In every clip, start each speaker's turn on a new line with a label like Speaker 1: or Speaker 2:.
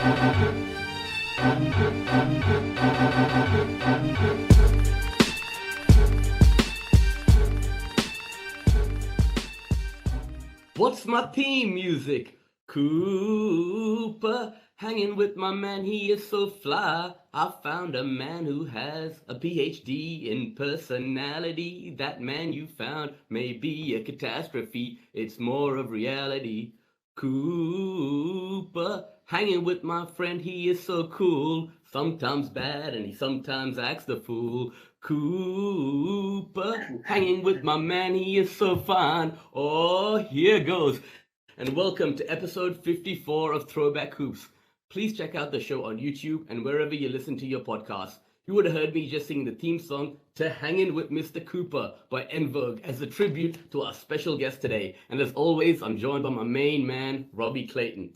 Speaker 1: What's my theme music? Cooper, hanging with my man, he is so fly. I found a man who has a PhD in personality. That man you found may be a catastrophe. It's more of reality. Cooper, hanging with my friend, he is so cool. Sometimes bad and he sometimes acts the fool. Cooper, hanging with my man, he is so fine. Oh, here goes. And welcome to episode 54 of Throwback Hoops. Please check out the show on YouTube and wherever you listen to your podcasts. You would have heard me just sing the theme song to Hangin' with Mr. Cooper by En Vogue as a tribute to our special guest today. And as always, I'm joined by my main man, Robbie Clayton.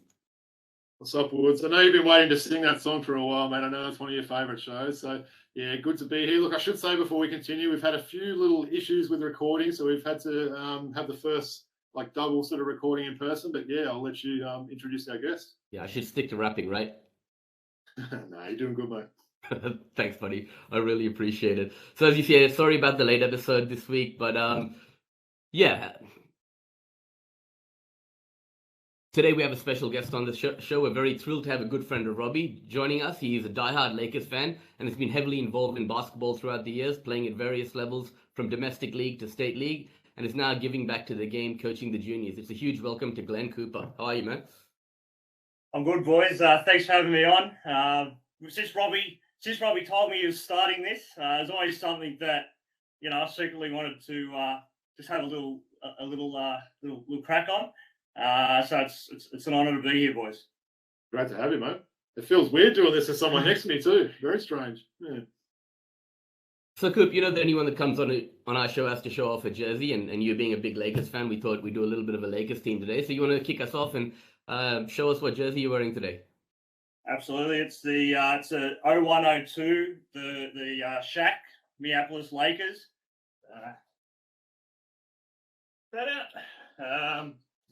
Speaker 2: What's up, Woods? I know you've been waiting to sing that song for a while, mate. I know it's one of your favourite shows. So, yeah, good to be here. Look, I should say before we continue, we've had a few little issues with recording, so we've had to have the first double sort of recording in person. But, yeah, I'll let you introduce our guest.
Speaker 1: Yeah, I should stick to rapping, right?
Speaker 2: No, you're doing good, mate.
Speaker 1: Thanks, buddy. I really appreciate it. So, as you said, sorry about the late episode this week, but yeah. Today we have a special guest on the show. We're very thrilled to have a good friend of Robbie joining us. He is a diehard Lakers fan and has been heavily involved in basketball throughout the years, playing at various levels from domestic league to state league, and is now giving back to the game, coaching the juniors. It's a huge welcome to Glen Cooper. How are you, man?
Speaker 3: I'm good, boys. Thanks for having me on. Since Robbie told me he was starting this, there's always something that I secretly wanted to just have a little crack on. So it's an honour to be here, boys.
Speaker 2: Great to have you, mate. It feels weird doing this with someone next to me too. Very strange. Yeah.
Speaker 1: So, Coop, that anyone that comes on our show has to show off a jersey, and you being a big Lakers fan, we thought we'd do a little bit of a Lakers team today. So you want to kick us off and show us what jersey you're wearing today?
Speaker 3: Absolutely. It's a 0102, the Shaq Minneapolis Lakers. That out.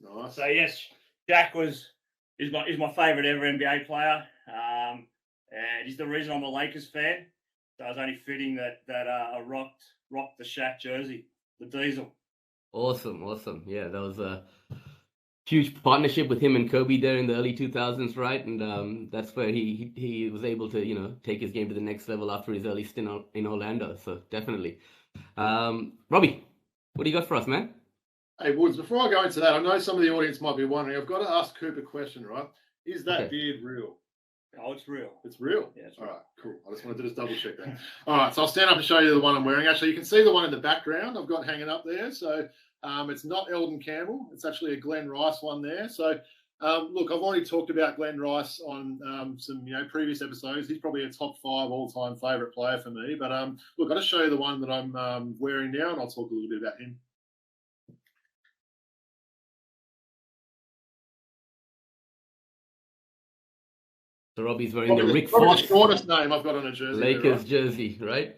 Speaker 2: Nice.
Speaker 3: So yes, Shaq is my favourite ever NBA player, and he's the reason I'm a Lakers fan. So it's only fitting that I rocked the Shaq jersey, the Diesel.
Speaker 1: Awesome. Yeah, that was a huge partnership with him and Kobe there in the early 2000s, right? And that's where he was able to take his game to the next level after his early stint in Orlando. So definitely, Robbie, what do you got for us, man?
Speaker 2: Hey, Woods, before I go into that, I know some of the audience might be wondering, I've got to ask Coop a question, right? Is that beard real?
Speaker 3: Oh, it's real.
Speaker 2: It's real?
Speaker 3: Yeah, it's
Speaker 2: real.
Speaker 3: real.
Speaker 2: All right, cool. I just wanted to just double check that. All right, so I'll stand up and show you the one I'm wearing. Actually, you can see the one in the background I've got hanging up there. So it's not Eldon Campbell. It's actually a Glen Rice one there. So, look, I've already talked about Glen Rice on some previous episodes. He's probably a top 5 all-time favourite player for me. But, look, I'll just show you the one that I'm wearing now, and I'll talk a little bit about him.
Speaker 1: So Robbie's wearing the Rick Fox,
Speaker 2: the shortest name I've got on a jersey.
Speaker 1: Lakers jersey, right?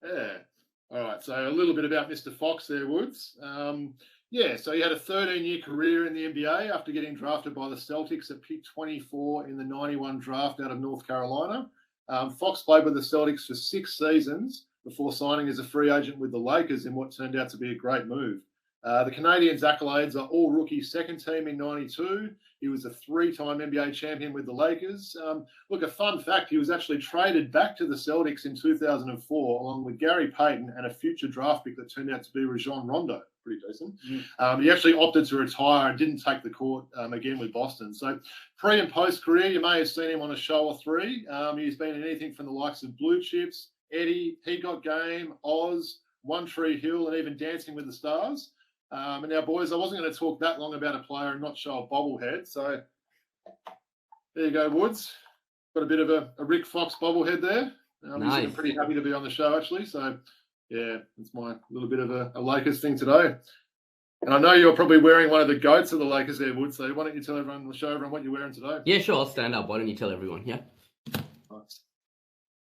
Speaker 2: Yeah. All right. So a little bit about Mr. Fox there, Woods. So he had a 13-year career in the NBA after getting drafted by the Celtics at pick 24 in the 91 draft out of North Carolina. Fox played with the Celtics for 6 seasons before signing as a free agent with the Lakers in what turned out to be a great move. The Canadians' accolades are all-rookie second team in 92. He was a 3-time NBA champion with the Lakers. Look, a fun fact, he was actually traded back to the Celtics in 2004 along with Gary Payton and a future draft pick that turned out to be Rajon Rondo. Pretty decent. He actually opted to retire and didn't take the court again with Boston. So pre- and post-career, you may have seen him on a show or 3. He's been in anything from the likes of Blue Chips, Eddie, He Got Game, Oz, One Tree Hill, and even Dancing with the Stars. And now, boys, I wasn't going to talk that long about a player and not show a bobblehead. So there you go, Woods. Got a bit of a Rick Fox bobblehead there.
Speaker 1: Nice.
Speaker 2: I'm pretty happy to be on the show, actually. So, yeah, it's my little bit of a Lakers thing today. And I know you're probably wearing one of the goats of the Lakers there, Woods. So why don't you show everyone what you're wearing today?
Speaker 1: Yeah, sure. I'll stand up. Why don't you tell everyone? Yeah.
Speaker 2: Nice.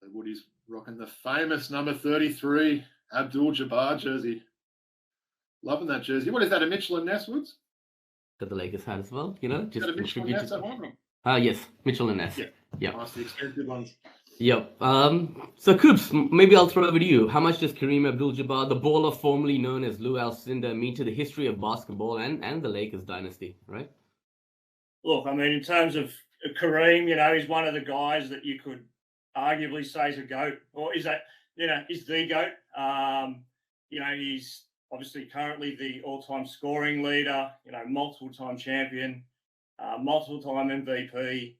Speaker 2: So Woody's rocking the famous number 33 Abdul Jabbar jersey. Loving that jersey. What is that, a Mitchell and Ness, Woods?
Speaker 1: That the Lakers had as well,
Speaker 2: Is
Speaker 1: just
Speaker 2: that a Mitchell and Ness, that one?
Speaker 1: Yes, Mitchell and Ness.
Speaker 2: Yeah.
Speaker 1: Yeah.
Speaker 2: Nice, the expensive ones.
Speaker 1: Yep. So Coops, maybe I'll throw it over to you. How much does Kareem Abdul-Jabbar, the baller formerly known as Lou Alcindor, mean to the history of basketball and the Lakers dynasty, right?
Speaker 3: Look, I mean, in terms of Kareem, he's one of the guys that you could arguably say is a GOAT, or is that, is the GOAT. He's obviously currently the all-time scoring leader, multiple-time champion, multiple-time MVP.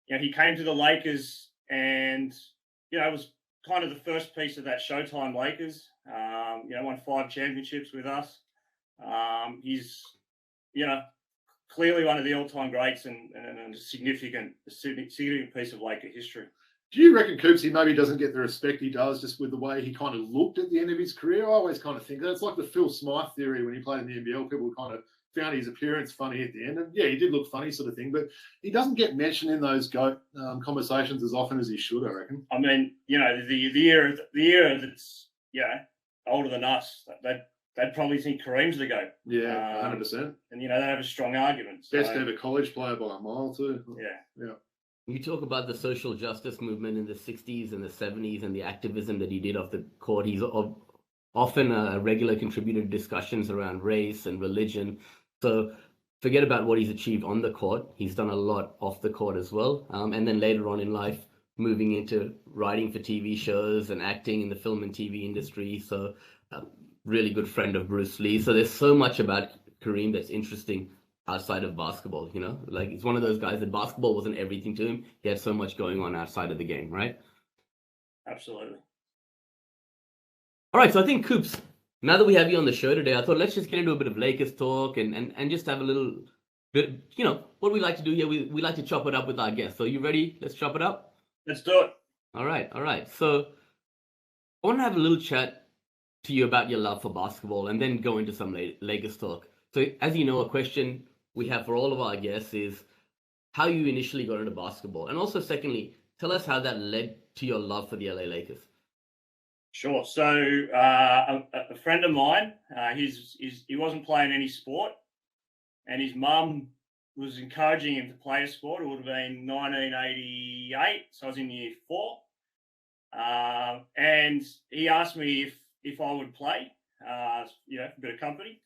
Speaker 3: He came to the Lakers and, was kind of the first piece of that Showtime Lakers. Won 5 championships with us. He's, clearly one of the all-time greats and a significant piece of Laker history.
Speaker 2: Do you reckon Coops maybe doesn't get the respect he does just with the way he kind of looked at the end of his career? I always kind of think that it's like the Phil Smythe theory when he played in the NBL. People kind of found his appearance funny at the end, and yeah, he did look funny, sort of thing. But he doesn't get mentioned in those GOAT conversations as often as he should, I reckon.
Speaker 3: I mean, the era that's older than us, they'd probably think Kareem's the GOAT.
Speaker 2: Yeah, 100%.
Speaker 3: And they have a strong argument. So.
Speaker 2: Best ever college player by a mile too.
Speaker 3: Yeah.
Speaker 1: You talk about the social justice movement in the 60s and the 70s and the activism that he did off the court. He's often a regular contributor to discussions around race and religion. So forget about what he's achieved on the court. He's done a lot off the court as well. And then later on in life, moving into writing for TV shows and acting in the film and TV industry. So really good friend of Bruce Lee. So there's so much about Kareem that's interesting outside of basketball, like he's one of those guys that basketball wasn't everything to him. He had so much going on outside of the game, right?
Speaker 3: Absolutely.
Speaker 1: All right, so I think Coops, now that we have you on the show today, I thought let's just get into a bit of Lakers talk and just have a little bit, what we like to do here, we like to chop it up with our guests. So you ready? Let's chop it up?
Speaker 3: Let's do it.
Speaker 1: All right. So I want to have a little chat to you about your love for basketball and then go into some Lakers talk. So as you know, a question we have for all of our guests is how you initially got into basketball. And also, secondly, tell us how that led to your love for the LA Lakers.
Speaker 3: Sure. So a friend of mine, he wasn't playing any sport, and his mum was encouraging him to play a sport. It would have been 1988, so I was in year 4. And he asked me if I would play, a bit of company.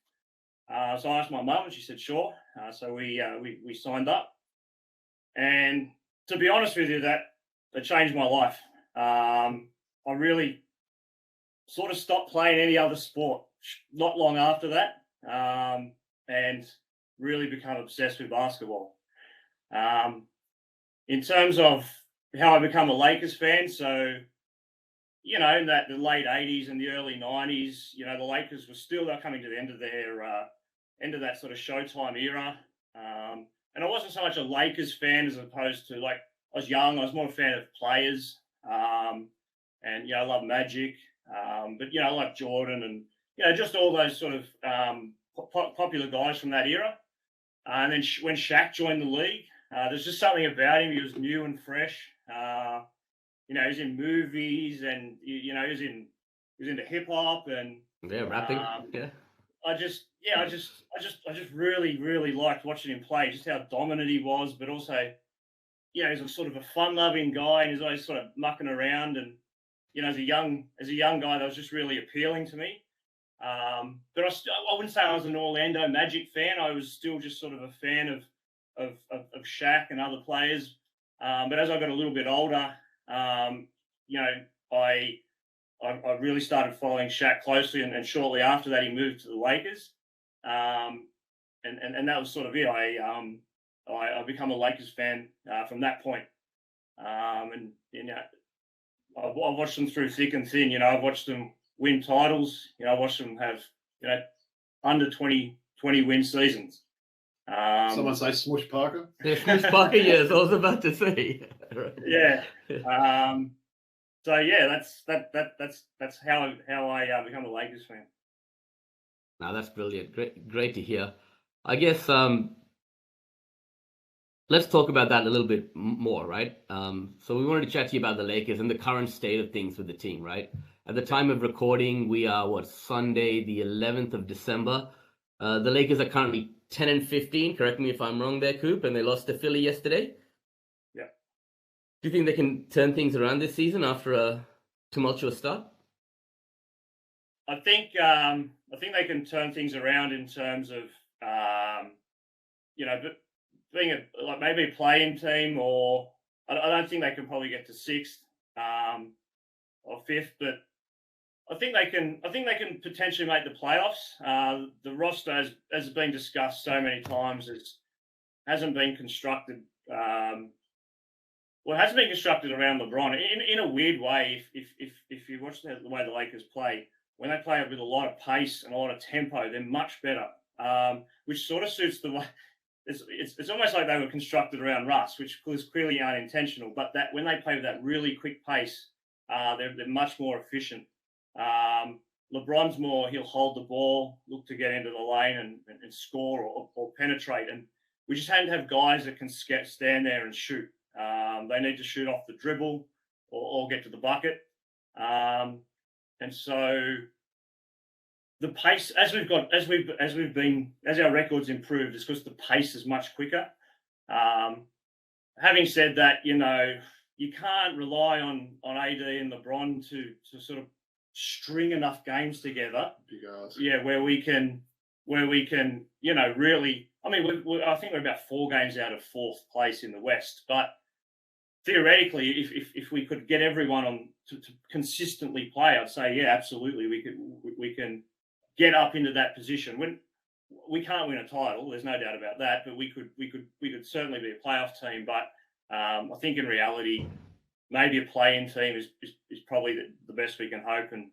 Speaker 3: So I asked my mum, and she said sure. So we signed up, and to be honest with you, that changed my life. I really sort of stopped playing any other sport not long after that, and really become obsessed with basketball. In terms of how I become a Lakers fan, so in the late 80s and the early 90s, the Lakers were still coming to the end of their end of that sort of Showtime era. And I wasn't so much a Lakers fan as opposed to, I was young, I was more a fan of players. And, I love Magic, but, I like Jordan and, just all those sort of popular guys from that era. And then when Shaq joined the league, there's just something about him. He was new and fresh. He was in movies and, he was into hip hop and
Speaker 1: rapping.
Speaker 3: I just really, really liked watching him play, just how dominant he was, but also, he's a sort of a fun-loving guy and he's always sort of mucking around. And, as a young guy, that was just really appealing to me. But I wouldn't say I was an Orlando Magic fan. I was still just sort of a fan of Shaq and other players. But as I got a little bit older, I really started following Shaq closely, and shortly after that, he moved to the Lakers, and that was sort of it. I become a Lakers fan from that point, and I've watched them through thick and thin. I've watched them win titles. I watched them have under 20 win seasons.
Speaker 2: Someone say Smush Parker.
Speaker 1: Yeah, Smush Parker. Yes, I was about to say.
Speaker 3: Yeah. So yeah, that's how I become a Lakers fan.
Speaker 1: Now that's brilliant. Great to hear. I guess let's talk about that a little bit more, right? So we wanted to chat to you about the Lakers and the current state of things with the team, right? At the time of recording, we are Sunday, the 11th of December. The Lakers are currently 10-15. Correct me if I'm wrong there, Coop. And they lost to Philly yesterday.
Speaker 3: Yeah.
Speaker 1: Do you think they can turn things around this season after a tumultuous start?
Speaker 3: I think they can turn things around in terms of being maybe a play-in team, or I don't think they can probably get to sixth or fifth, but I think they can potentially make the playoffs. The roster, as has been discussed so many times, hasn't been constructed. It hasn't been constructed around LeBron in a weird way. If you watch the way the Lakers play, when they play with a lot of pace and a lot of tempo, they're much better. Which sort of suits the way. It's almost like they were constructed around Russ, which was clearly unintentional. But that when they play with that really quick pace, they're much more efficient. LeBron's more, he'll hold the ball, look to get into the lane and score or penetrate. And we just had to have guys that can stand there and shoot. They need to shoot off the dribble or get to the bucket. And so the pace, as our records improved, it's because the pace is much quicker. Having said that, you can't rely on AD and LeBron to sort of string enough games together. Yeah, where we can, really. I mean, I think we're about 4 games out of 4th place in the West, but theoretically, if we could get everyone on to consistently play, I'd say, yeah, absolutely, we can get up into that position. When we can't win a title, there's no doubt about that, but we could certainly be a playoff team. But I think in reality, maybe a play-in team is probably the best we can hope. And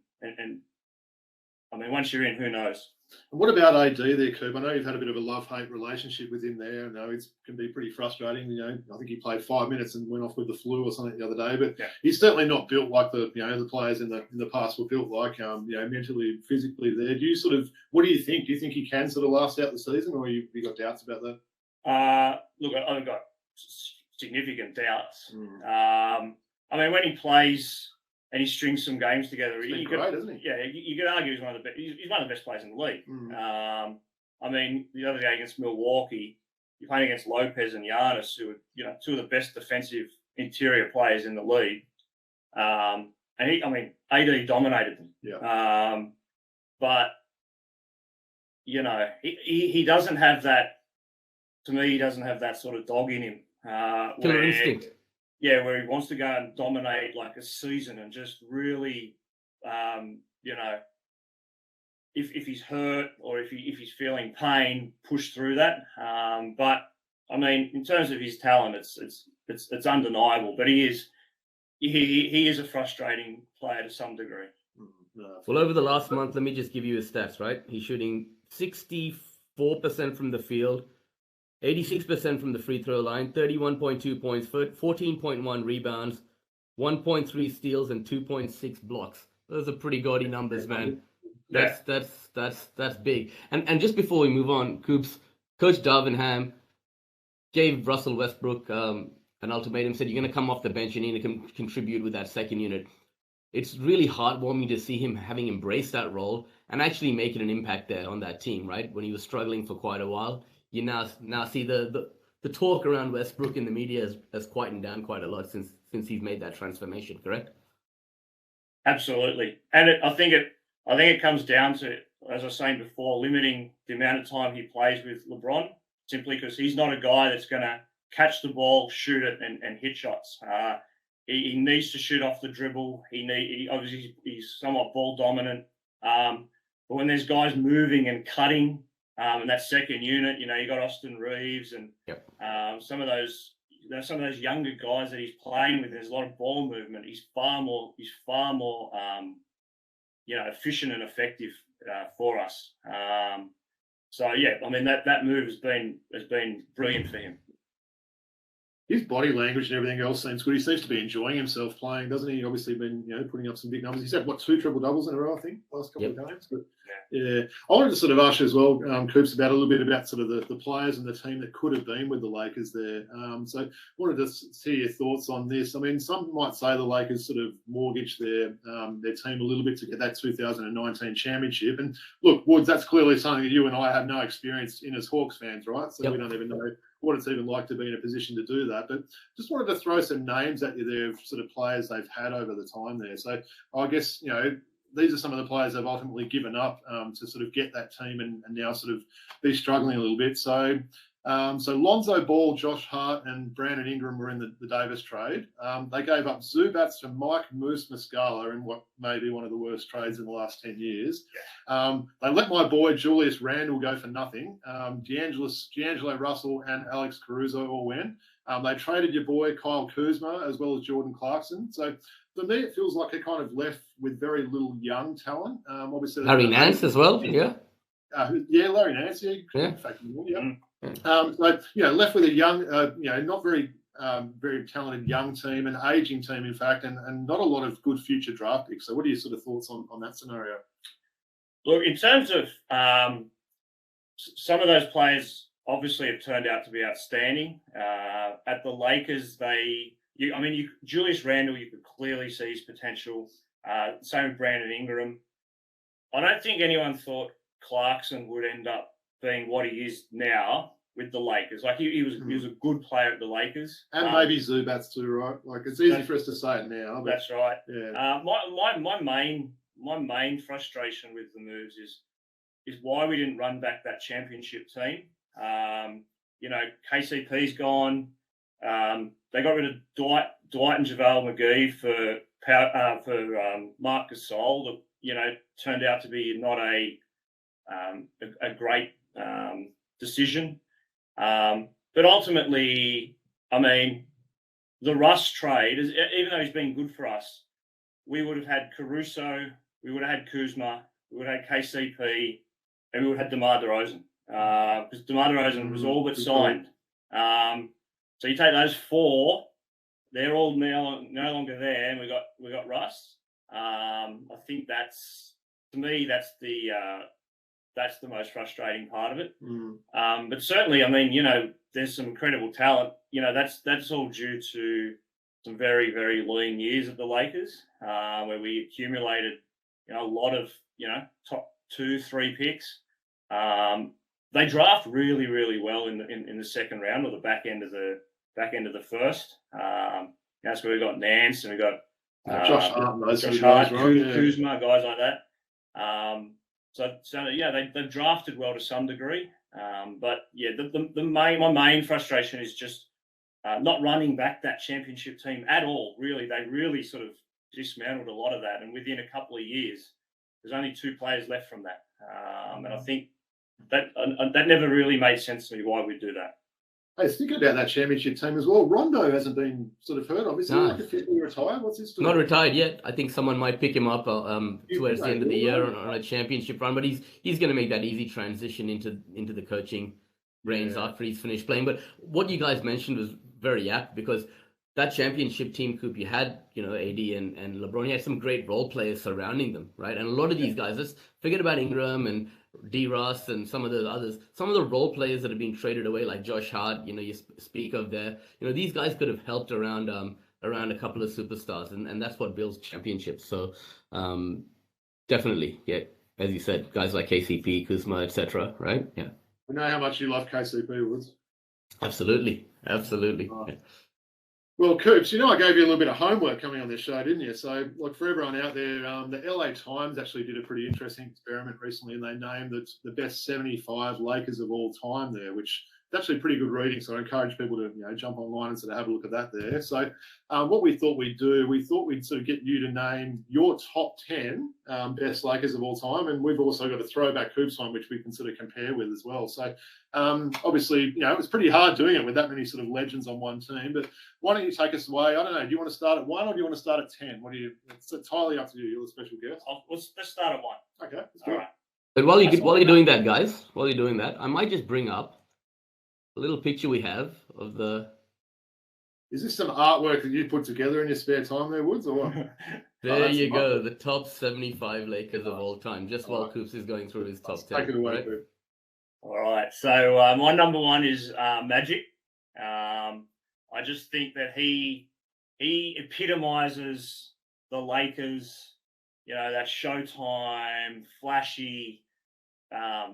Speaker 3: I mean, once you're in, who knows?
Speaker 2: And what about AD there, Coop? I know you've had a bit of a love-hate relationship with him there. I know it can be pretty frustrating. I think he played 5 minutes and went off with the flu or something the other day. But
Speaker 3: yeah,
Speaker 2: he's certainly not built like the players in the past were built like. Mentally, physically there. What do you think? Do you think he can sort of last out the season, or you got doubts about that?
Speaker 3: Look, I've got significant doubts. I mean, when he plays and he strings some games together,
Speaker 2: he's great, isn't he?
Speaker 3: Yeah, you could argue he's one of the best players in the league. I mean, the other day against Milwaukee, you're playing against Lopez and Giannis, who are 2 of the best defensive interior players in the league. And AD dominated them.
Speaker 2: Yeah.
Speaker 3: But he doesn't have that. To me, he doesn't have that sort of dog in him.
Speaker 1: Killer instinct.
Speaker 3: Yeah, where he wants to go and dominate like a season and just really, if he's hurt or if he's feeling pain, push through that. But I mean, in terms of his talent, it's undeniable. But he is a frustrating player to some degree.
Speaker 1: Well, over the last month, let me just give you his stats. Right, he's shooting 64% from the field. 86% from the free throw line, 31.2 points, 14.1 rebounds, 1.3 steals, and 2.6 blocks. Those are pretty gaudy numbers, man. That's big. And just before we move on, Coops, Coach Darvingham gave Russell Westbrook an ultimatum, said you're going to come off the bench and you need to contribute with that second unit. It's really heartwarming to see him having embraced that role and actually making an impact there on that team, right? When he was struggling for quite a while. You now see the talk around Westbrook in the media has quietened down quite a lot since he's made that transformation. Correct?
Speaker 3: Absolutely, and I think it comes down to, as I was saying before, limiting the amount of time he plays with LeBron, simply because he's not a guy that's going to catch the ball, shoot it, and hit shots. He needs to shoot off the dribble. Obviously he's somewhat ball dominant, but when there's guys moving and cutting. And that second unit, you got Austin Reeves and some of those younger guys that he's playing with. There's a lot of ball movement. He's far more efficient and effective for us. So yeah, I mean that move has been brilliant for him.
Speaker 2: His body language and everything else seems good. He seems to be enjoying himself playing, doesn't he? He's obviously been, putting up some big numbers. He's had 2 triple doubles in a row, I think, last couple of games. But yeah, I wanted to sort of ask you as well, Coops, about a little bit about sort of the players and the team that could have been with the Lakers there. So I wanted to see your thoughts on this. I mean, some might say the Lakers sort of mortgaged their team a little bit to get that 2019 championship. And look, Woods, that's clearly something that you and I have no experience in as Hawks fans, right? So we don't even know what it's even like to be in a position to do that. But just wanted to throw some names at you there of sort of players they've had over the time there. So I guess, these are some of the players they've ultimately given up to sort of get that team and now sort of be struggling a little bit. So Lonzo Ball, Josh Hart, and Brandon Ingram were in the Davis trade. They gave up Zubats for Mike Moose Muscala in what may be one of the worst trades in the last 10 years. Yeah. They let my boy Julius Randle go for nothing. D'Angelo Russell and Alex Caruso all went. They traded your boy Kyle Kuzma as well as Jordan Clarkson. So for me, it feels like they're kind of left with very little young talent. Obviously,
Speaker 1: Larry Nance as well, yeah.
Speaker 2: Larry Nance, yeah. In fact, yeah. Left with a young, not very talented young team, an aging team, in fact, and not a lot of good future draft picks. So what are your sort of thoughts on that scenario?
Speaker 3: Look, in terms of some of those players obviously have turned out to be outstanding. At the Lakers, Julius Randle, you could clearly see his potential. Same with Brandon Ingram. I don't think anyone thought Clarkson would end up being what he is now with the Lakers. Like he was a good player at the Lakers,
Speaker 2: and maybe Zubats too, right? Like it's easy for us to say it now. But,
Speaker 3: that's right.
Speaker 2: Yeah.
Speaker 3: My main frustration with the moves is why we didn't run back that championship team. KCP's gone. They got rid of Dwight and JaVale McGee for Marc Gasol. That turned out to be not a great decision. But ultimately, the Russ trade, even though he's been good for us, we would have had Caruso, we would have had Kuzma, we would have had KCP, and we would have had DeMar DeRozan. Because DeMar DeRozan was all but signed. So you take those four, they're all no longer there, and we got Russ. I think that's the most frustrating part of it. But certainly, there's some incredible talent. That's all due to some very, very lean years at the Lakers, where we accumulated, a lot of, top 2-3 picks. They draft really, really well in the second round or the back end of the first. That's where we got Nance and we got
Speaker 2: Josh Hart,
Speaker 3: Kuzma, guys like that. They've drafted well to some degree. My main frustration is just not running back that championship team at all. Really, they really sort of dismantled a lot of that, and within a couple of years, there's only 2 players left from that. And I think that never really made sense to me why we do that.
Speaker 2: Hey, thinking about that championship team as well, Rondo hasn't been sort of heard of. Is he like officially retired? What's his story?
Speaker 1: Not retired yet. I think someone might pick him up towards the end of the year on a championship run, but he's going to make that easy transition into the coaching reins after he's finished playing. But what you guys mentioned was very apt, because that championship team, Coop, you had, AD and LeBron, you had some great role players surrounding them, right? And a lot of these guys, let's forget about Ingram and D-Ross and some of the others, some of the role players that have been traded away, like Josh Hart, you speak of there, these guys could have helped around a couple of superstars, and that's what builds championships. So definitely, yeah, as you said, guys like KCP, Kuzma, etc., right? Yeah.
Speaker 2: We know how much you love KCP, Woods.
Speaker 1: Absolutely.
Speaker 2: Yeah. Well, Coops, I gave you a little bit of homework coming on this show, didn't you? So, for everyone out there, the LA Times actually did a pretty interesting experiment recently, and they named the best 75 Lakers of all time there, which is actually pretty good reading. So I encourage people to jump online and sort of have a look at that there. So what we thought we'd do, we thought we'd sort of get you to name your top 10 best Lakers of all time, and we've also got a Throwback Hoops one, which we can sort of compare with as well. So obviously, it was pretty hard doing it with that many sort of legends on one team. But why don't you take us away? I don't know. Do you want to start at 1 or do you want to start at 10? It's entirely up to you. You're the special guest.
Speaker 3: Let's start at 1.
Speaker 2: Okay.
Speaker 3: All right.
Speaker 1: But while you're doing that, guys, I might just bring up a little picture we have of the.
Speaker 2: Is this some artwork that you put together in your spare time there, Woods, or what?
Speaker 1: There you go, the top 75 Lakers of all time, just while Coops is going through his top 10.
Speaker 2: Take it away,
Speaker 1: right?
Speaker 2: Coop.
Speaker 3: All right, so my number 1 is Magic. I just think that he epitomizes the Lakers, that Showtime, flashy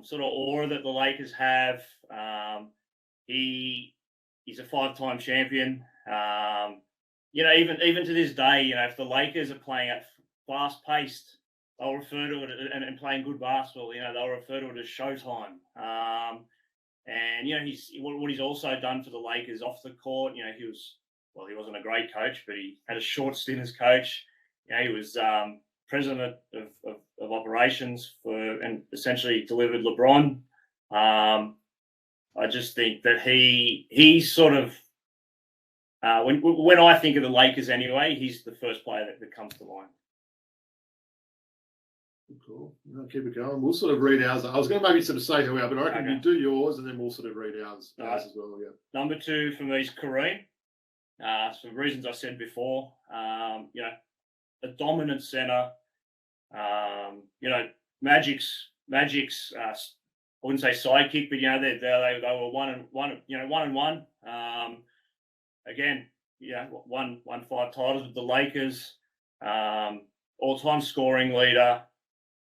Speaker 3: sort of aura that the Lakers have. he's a 5-time champion. Even to this day, if the Lakers are playing at fast-paced, they'll refer to it and playing good basketball. They'll refer to it as showtime. And what he's also done for the Lakers off the court. He wasn't a great coach, but he had a short stint as coach. He was president of operations and essentially delivered LeBron. I just think that he sort of when I think of the Lakers anyway, he's the first player that comes to mind.
Speaker 2: Cool. Keep it going. We'll sort of read ours. I was going to maybe sort of say who we are, but I reckon you do yours and then we'll sort of read ours as well. Yeah.
Speaker 3: Number 2 for me is Kareem. For reasons I said before, a dominant center. Magic's. I wouldn't say sidekick, but they were 1-1. Again, won 5 titles with the Lakers. All-time scoring leader.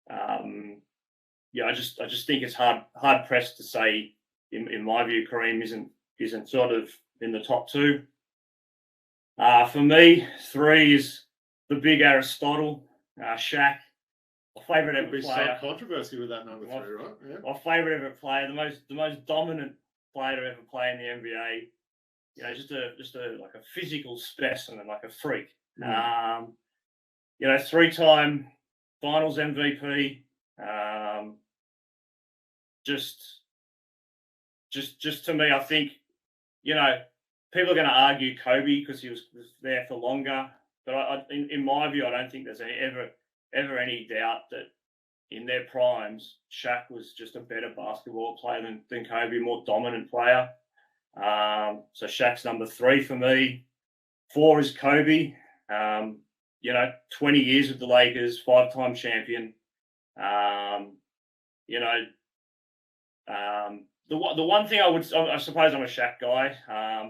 Speaker 3: I just think it's hard pressed to say, in my view, Kareem isn't sort of in the top 2. For me, 3 is the big Aristotle, Shaq. My favourite ever player.
Speaker 2: Some controversy with that number 3, right? Yeah.
Speaker 3: My favourite ever player, the most dominant player to ever play in the NBA. Just a like a physical specimen, like a freak. 3-time Finals MVP. Just to me, I think people are going to argue Kobe because he was there for longer, but in my view, I don't think there's ever any doubt that in their primes, Shaq was just a better basketball player than Kobe, a more dominant player. So Shaq's number 3 for me. 4 is Kobe. 20 years with the Lakers, 5-time champion. The one thing I suppose I'm a Shaq guy,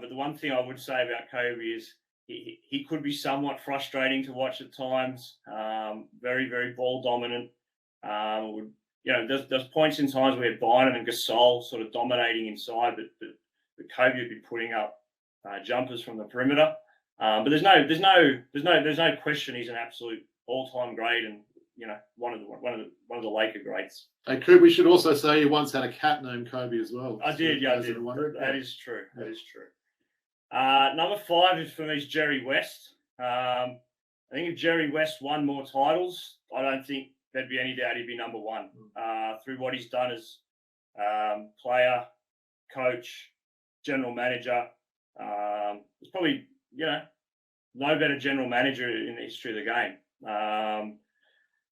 Speaker 3: but the one thing I would say about Kobe is he could be somewhat frustrating to watch at times. Very, very ball dominant. There's points in times where Bynum and Gasol sort of dominating inside, but Kobe would be putting up jumpers from the perimeter. But there's no question he's an absolute all-time great and one of the Laker greats.
Speaker 2: Hey, Coop, we should also say you once had a cat named Kobe as well.
Speaker 3: I did. That is true. That is true. Number 5 is for me is Jerry West. I think if Jerry West won more titles, I don't think there'd be any doubt he'd be number 1. Through what he's done as player, coach, general manager. There's probably no better general manager in the history of the game.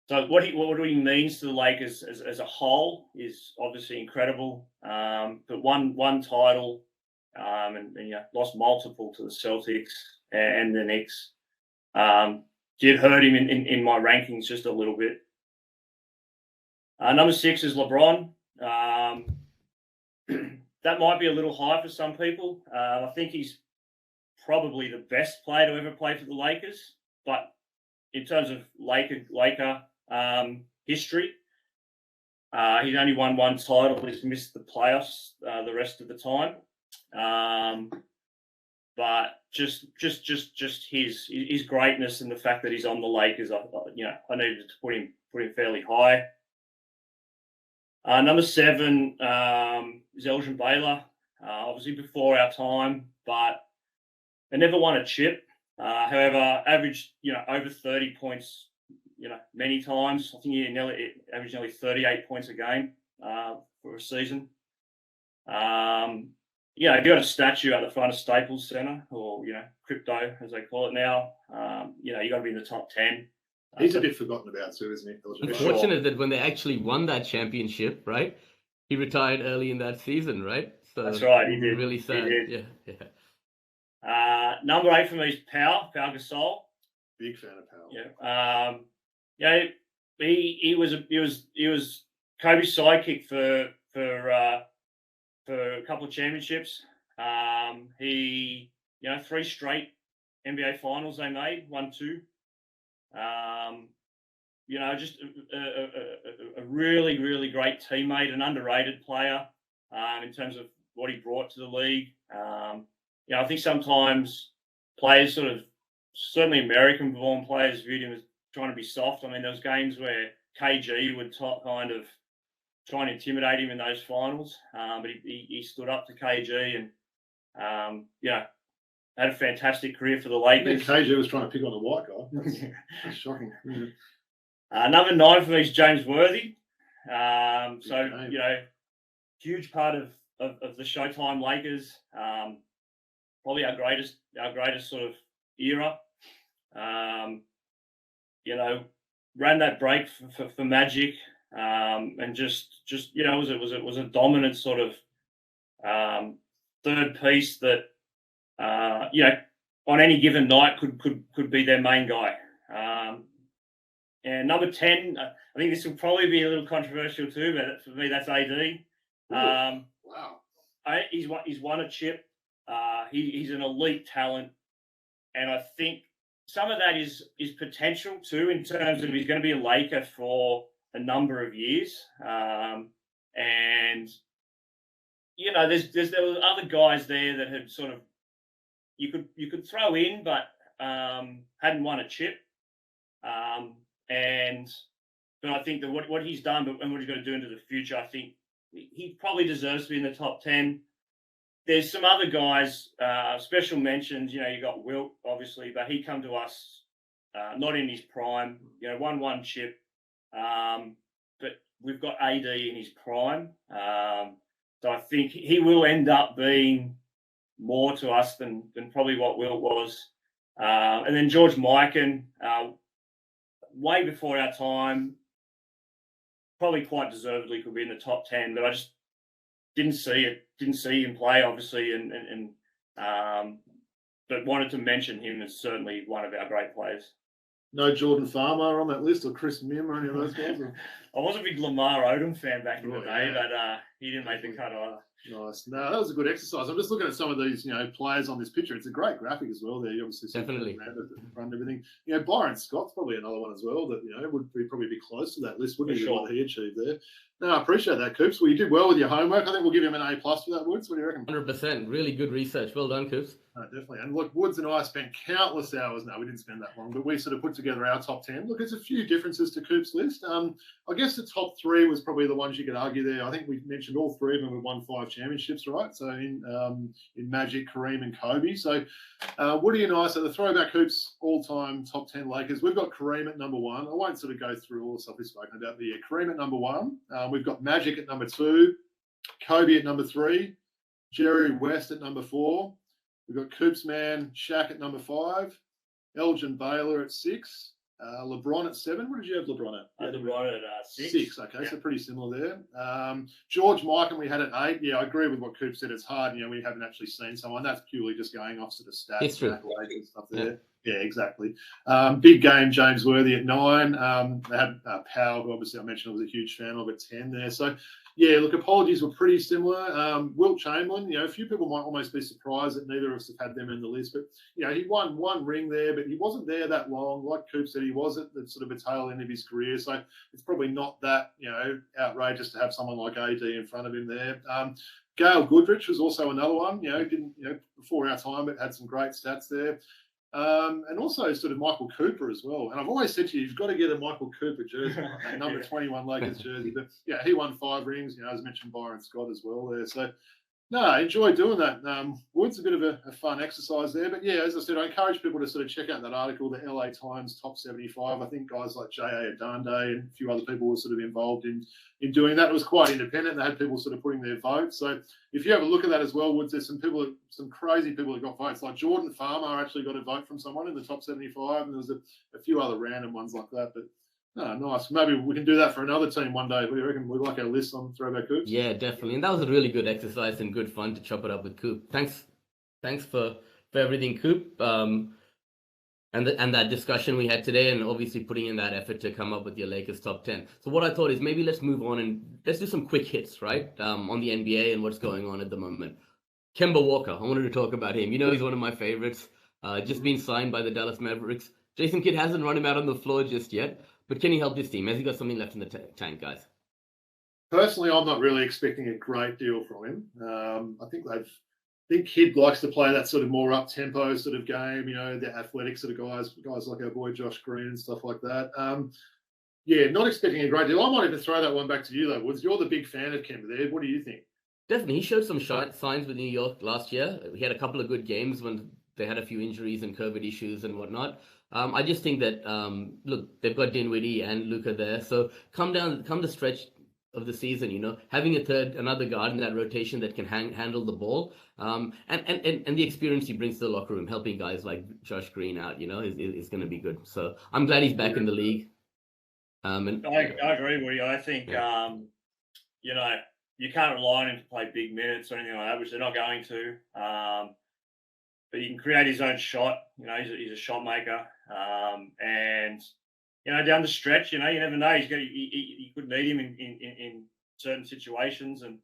Speaker 3: So what he means to the Lakers as a whole is obviously incredible. But one title, and lost multiple to the Celtics and the Knicks. Did hurt him in my rankings just a little bit. Number 6 is LeBron. That might be a little high for some people. I think he's probably the best player to ever play for the Lakers. But in terms of Laker history, he's only won 1 title. He's missed the playoffs the rest of the time. But just his greatness and the fact that he's on the Lakers, I needed to put him fairly high. Number 7 is Elgin Baylor. Obviously before our time, but they never won a chip. However, averaged over 30 points, many times. I think he averaged nearly 38 points a game for a season. If you got a statue at the front of Staples Center, or crypto as they call it now, you got to be in the top 10.
Speaker 2: He's a bit forgotten about too, isn't he?
Speaker 1: Unfortunate that when they actually won that championship, right? He retired early in that season, right? So
Speaker 3: that's right. He did.
Speaker 1: Really sad.
Speaker 3: He did.
Speaker 1: Yeah.
Speaker 3: Number 8 for me is Pau Gasol.
Speaker 2: Big fan of Pau.
Speaker 3: Yeah. He was Kobe's sidekick for a couple of championships. He 3 straight NBA finals they made, 1-2. Just a really, really great teammate, an underrated player in terms of what he brought to the league. I think sometimes players certainly American-born players viewed him as trying to be soft. I mean, there was games where KG would kind of try and intimidate him in those finals, but he stood up to KG and had a fantastic career for the Lakers.
Speaker 2: KG was trying to pick on the white guy. That's shocking.
Speaker 3: Number 9 for me is James Worthy. Huge part of the Showtime Lakers. Probably our greatest sort of era. Ran that break for Magic, and just it was a dominant sort of third piece that on any given night could be their main guy. And number 10, I think this will probably be a little controversial too, but for me that's AD.
Speaker 2: Wow.
Speaker 3: He's won a chip. He's an elite talent, and I think some of that is potential too, in terms of he's going to be a Laker for a number of years. And there were other guys there that had sort of you could throw in, but hadn't won a chip. But I think that what he's done, and what he's going to do into the future, I think he probably deserves to be in the top 10. There's some other guys, special mentions. You got Wilt, obviously, but he come to us not in his prime. Won one chip, but we've got AD in his prime. So I think he will end up being more to us than probably what Wilt was. And then George Mikan, way before our time, probably quite deservedly could be in the top 10, but I just didn't see him play, obviously, but wanted to mention him as certainly one of our great players.
Speaker 2: No Jordan Farmer on that list, or Chris Mim, or any of those guys?
Speaker 3: I was a big Lamar Odom fan back in the day, but he didn't make the cut either.
Speaker 2: Nice. No, that was a good exercise. I'm just looking at some of these, players on this picture. It's a great graphic as well. There, you obviously see
Speaker 1: Definitely
Speaker 2: in front of everything. Byron Scott's probably another one as well that would probably be close to that list, wouldn't he?
Speaker 3: Sure.
Speaker 2: What he achieved there. No, I appreciate that, Coops. Well, you did well with your homework. I think we'll give him an A+ for that, Woods. What do you reckon?
Speaker 1: 100%. Really good research. Well done, Coops.
Speaker 2: Definitely. And look, Woods and I spent countless hours. No, we didn't spend that long, but we sort of put together our top 10. Look, there's a few differences to Coop's list. I guess the top 3 was probably the ones you could argue there. I think we mentioned all 3 of them have won 5 championships, right? So in Magic, Kareem, and Kobe. So Woody and I, so the Throwback Hoops all-time top 10 Lakers, we've got Kareem at number 1. I won't sort of go through all the stuff we've spoken about, but Kareem at number 1. We've got Magic at number 2, Kobe at number 3, Jerry West at number 4. We've got Coops man Shaq at number 5, Elgin Baylor at 6, LeBron at 7. What did you have LeBron at?
Speaker 3: I had LeBron at 6.
Speaker 2: 6, okay, yeah. So pretty similar there. George Mikan we had at 8. Yeah, I agree with what Coop said. It's hard, we haven't actually seen someone. That's purely just going off sort of stats and stuff there. Yeah, exactly. Big game, James Worthy at 9. They had Powell, who obviously I mentioned I was a huge fan of, at 10 there. So, yeah, look, apologies were pretty similar. Wilt Chamberlain, a few people might almost be surprised that neither of us have had them in the list. But, he won one ring there, but he wasn't there that long. Like Coop said, he was at the sort of a tail end of his career. So it's probably not that, outrageous to have someone like AD in front of him there. Gail Goodrich was also another one, didn't, before our time, but had some great stats there. And also sort of Michael Cooper as well. And I've always said to you, you've got to get a Michael Cooper jersey, that number 21 Lakers jersey. But yeah, he won 5 rings, as mentioned, Byron Scott as well there. So no, I enjoy doing that. Woods, a bit of a fun exercise there. But yeah, as I said, I encourage people to sort of check out that article, the LA Times Top 75. I think guys like J.A. Adande and a few other people were sort of involved in doing that. It was quite independent. They had people sort of putting their votes. So if you have a look at that as well, Woods, there's some crazy people that got votes. Like Jordan Farmer actually got a vote from someone in the top 75, and there was a few other random ones like that. But no, nice. Maybe we can do that for another team one day. What do you reckon? We like our list on Throwback Hoops.
Speaker 1: Yeah, definitely. And that was a really good exercise and good fun to chop it up with Coop. Thanks for everything, Coop. And that discussion we had today, and obviously putting in that effort to come up with your Lakers top 10. So what I thought is maybe let's move on and let's do some quick hits, right? On the NBA and what's going on at the moment. Kemba Walker, I wanted to talk about him. He's one of my favorites. Just been signed by the Dallas Mavericks. Jason Kidd hasn't run him out on the floor just yet. But can he help this team? Has he got something left in the tank, guys?
Speaker 2: Personally, I'm not really expecting a great deal from him. I think Kidd likes to play that sort of more up-tempo sort of game, the athletic sort of guys like our boy Josh Green and stuff like that. Not expecting a great deal. I might even throw that one back to you, though, Woods. You're the big fan of Kemba there. What do you think?
Speaker 1: Definitely. He showed some signs with New York last year. He had a couple of good games when they had a few injuries and COVID issues and whatnot. I just think that, look, they've got Dinwiddie and Luka there. So come the stretch of the season, having another guard in that rotation that can handle the ball, and the experience he brings to the locker room, helping guys like Josh Green out, is going to be good. So I'm glad he's back in the league. And
Speaker 3: I agree with you. I think, you can't rely on him to play big minutes or anything like that, which they're not going to. But he can create his own shot. He's a shot maker. And down the stretch, you never know. You could need him in certain situations, and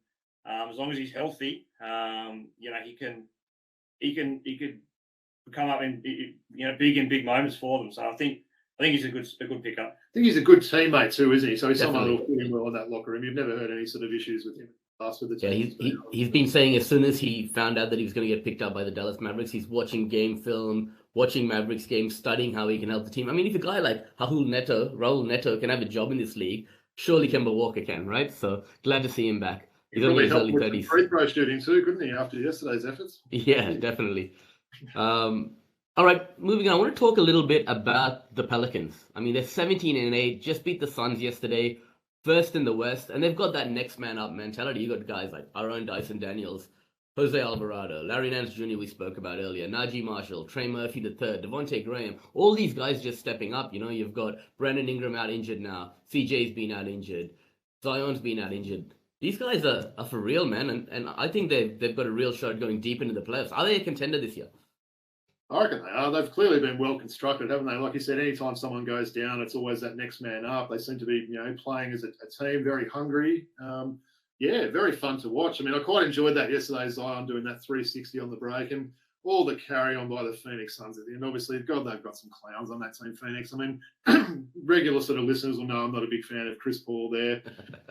Speaker 3: as long as he's healthy, he could come up in big moments for them. So I think he's a good pickup.
Speaker 2: I think he's a good teammate too, isn't he? So he's someone who'll fit in well in that locker room. You've never heard any sort of issues with him. With the team.
Speaker 1: Yeah, he's been saying as soon as he found out that he was going to get picked up by the Dallas Mavericks, he's watching game film, watching Mavericks games, studying how he can help the team. I mean, if a guy like Raul Neto can have a job in this league, surely Kemba Walker can, right? So glad to see him back. He's only in his early 30s.
Speaker 2: Free throw shooting too, couldn't he, after yesterday's efforts?
Speaker 1: Yeah, definitely. All right, moving on. I want to talk a little bit about the Pelicans. I mean, they're 17-8, just beat the Suns yesterday, first in the West, and they've got that next man up mentality. You got guys like our own Dyson Daniels, Jose Alvarado, Larry Nance Jr. we spoke about earlier, Najee Marshall, Trey Murphy III, Devontae Graham, all these guys just stepping up. You've got Brandon Ingram out injured now, CJ's been out injured, Zion's been out injured. These guys are for real, man, and I think they've got a real shot going deep into the playoffs. Are they a contender this year?
Speaker 2: I reckon they are. They've clearly been well constructed, haven't they? Like you said, anytime someone goes down, it's always that next man up. They seem to be, playing as a team, very hungry. Very fun to watch. I mean, I quite enjoyed that yesterday, Zion doing that 360 on the break and all the carry on by the Phoenix Suns at the end. Obviously, God, they've got some clowns on that team, Phoenix. I mean, regular sort of listeners will know I'm not a big fan of Chris Paul there.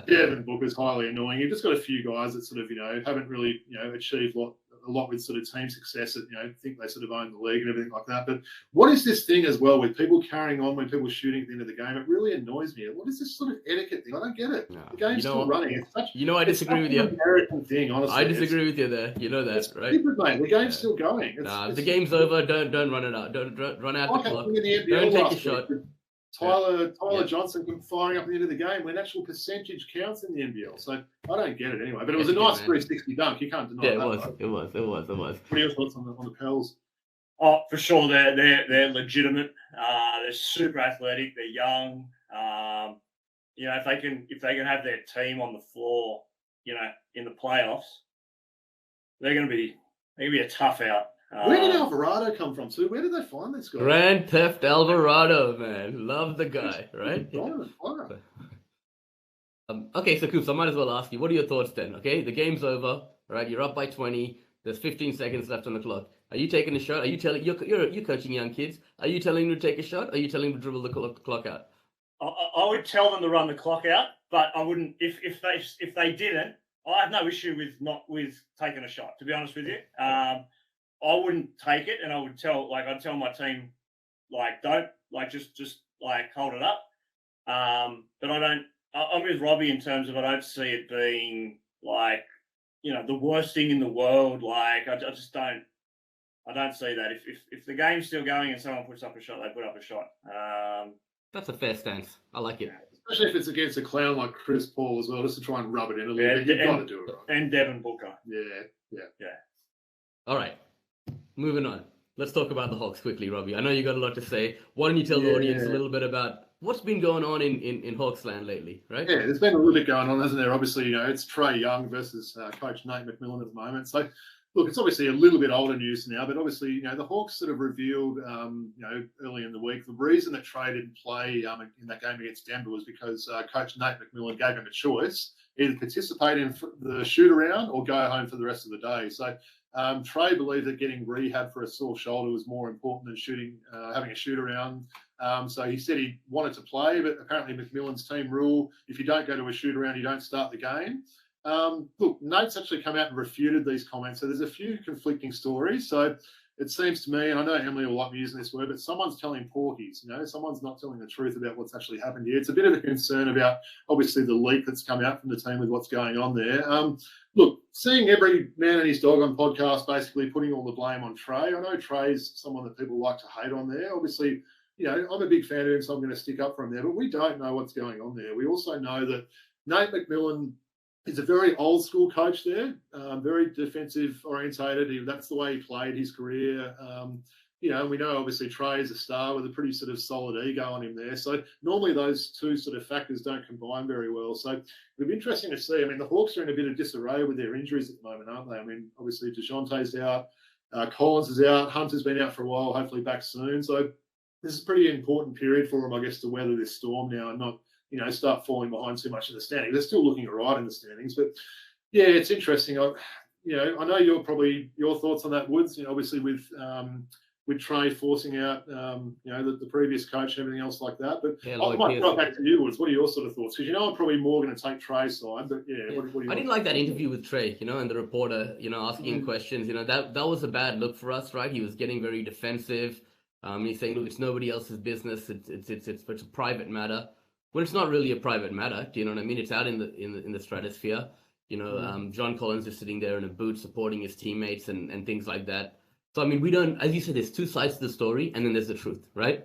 Speaker 2: Devin Booker's highly annoying. You've just got a few guys that sort of, haven't really, achieved a lot with sort of team success that, think they sort of own the league and everything like that. But what is this thing as well with people carrying on when people shooting at the end of the game? It really annoys me. What is this sort of etiquette thing? I don't get it. No, the game's still running. It's such,
Speaker 1: I disagree with you.
Speaker 2: An American thing, honestly.
Speaker 1: I disagree with you there. You know that,
Speaker 2: it's
Speaker 1: right?
Speaker 2: Stupid, mate. The game's still going.
Speaker 1: The game's over. Don't run it out. Don't run out the clock. Don't take a shot.
Speaker 2: Tyler Johnson firing up at the end of the game when actual percentage counts in the NBL. So I don't get it anyway. But it was a nice 360 dunk. You can't deny that.
Speaker 1: It was.
Speaker 2: What are your thoughts on the Pels?
Speaker 3: Oh, for sure, they're legitimate. They're super athletic. They're young. If they can have their team on the floor, in the playoffs, they're going to be a tough out.
Speaker 2: Where did Alvarado come from, too? Where did they find this guy?
Speaker 1: Grand Theft Alvarado, man. Love the guy, right? Okay, so Coops, I might as well ask you, what are your thoughts then? Okay, the game's over, right? You're up by 20. There's 15 seconds left on the clock. Are you taking a shot? Are you telling you're coaching young kids? Are you telling them to take a shot? Are you telling them to dribble the clock out?
Speaker 3: I would tell them to run the clock out, but I wouldn't if they didn't. I have no issue with taking a shot. To be honest with you. I wouldn't take it, and I'd tell my team, don't, just hold it up. But I'm with Robbie in terms of I don't see it being the worst thing in the world. I don't see that. If the game's still going and someone puts up a shot, they put up a shot.
Speaker 1: That's a fair stance. I like it.
Speaker 2: Especially if it's against a clown like Chris Paul as well, just to try and rub it in a little bit. You've got to do it right.
Speaker 3: And Devin Booker.
Speaker 2: Yeah.
Speaker 1: All right. Moving on. Let's talk about the Hawks quickly, Robbie. I know you got a lot to say. Why don't you tell the audience a little bit about what's been going on in Hawks land lately, right?
Speaker 2: Yeah, there's been a little bit going on, hasn't there? Obviously, it's Trae Young versus Coach Nate McMillan at the moment. So look, it's obviously a little bit older news now, but obviously, the Hawks sort of revealed, early in the week, the reason that Trae didn't play in that game against Denver was because Coach Nate McMillan gave him a choice: either participate in the shoot-around or go home for the rest of the day. So Trae believed that getting rehab for a sore shoulder was more important than having a shoot-around. So he said he wanted to play, but apparently McMillan's team rule: if you don't go to a shoot-around, you don't start the game. Look, Nate's actually come out and refuted these comments. So there's a few conflicting stories. So it seems to me, and I know Emily will like me using this word, but someone's telling porkies. Someone's not telling the truth about what's actually happened here. It's a bit of a concern about, obviously, the leak that's come out from the team with what's going on there. Look, seeing every man and his dog on podcast basically putting all the blame on Trae. I know Trae's someone that people like to hate on there. Obviously, I'm a big fan of him, so I'm going to stick up for him there. But we don't know what's going on there. We also know that Nate McMillan is a very old school coach there, very defensive orientated. That's the way he played his career. And we know obviously Trae is a star with a pretty sort of solid ego on him there. So normally those two sort of factors don't combine very well. So it'll be interesting to see. I mean, the Hawks are in a bit of disarray with their injuries at the moment, aren't they? I mean, obviously DeJounte's out, Collins is out, Hunter's been out for a while, hopefully back soon. So this is a pretty important period for them, I guess, to weather this storm now and not start falling behind too much in the standings. They're still looking all right in the standings, but yeah, it's interesting. I know your thoughts on that, Woods. Obviously with Trae forcing out, the previous coach and everything else like that. But
Speaker 1: yeah,
Speaker 2: I might throw it back to you, Woods. What are your sort of thoughts? Because I'm probably more going to take Trae's side, but yeah. What do you
Speaker 1: I didn't like that interview with Trae, and the reporter, asking him questions. That was a bad look for us, right? He was getting very defensive. He's saying, look, it's nobody else's business. It's a private matter. Well, it's not really a private matter. Do you know what I mean? It's out in the stratosphere. John Collins is sitting there in a booth supporting his teammates and things like that. So, I mean, we don't, as you said, there's two sides to the story, and then there's the truth, right?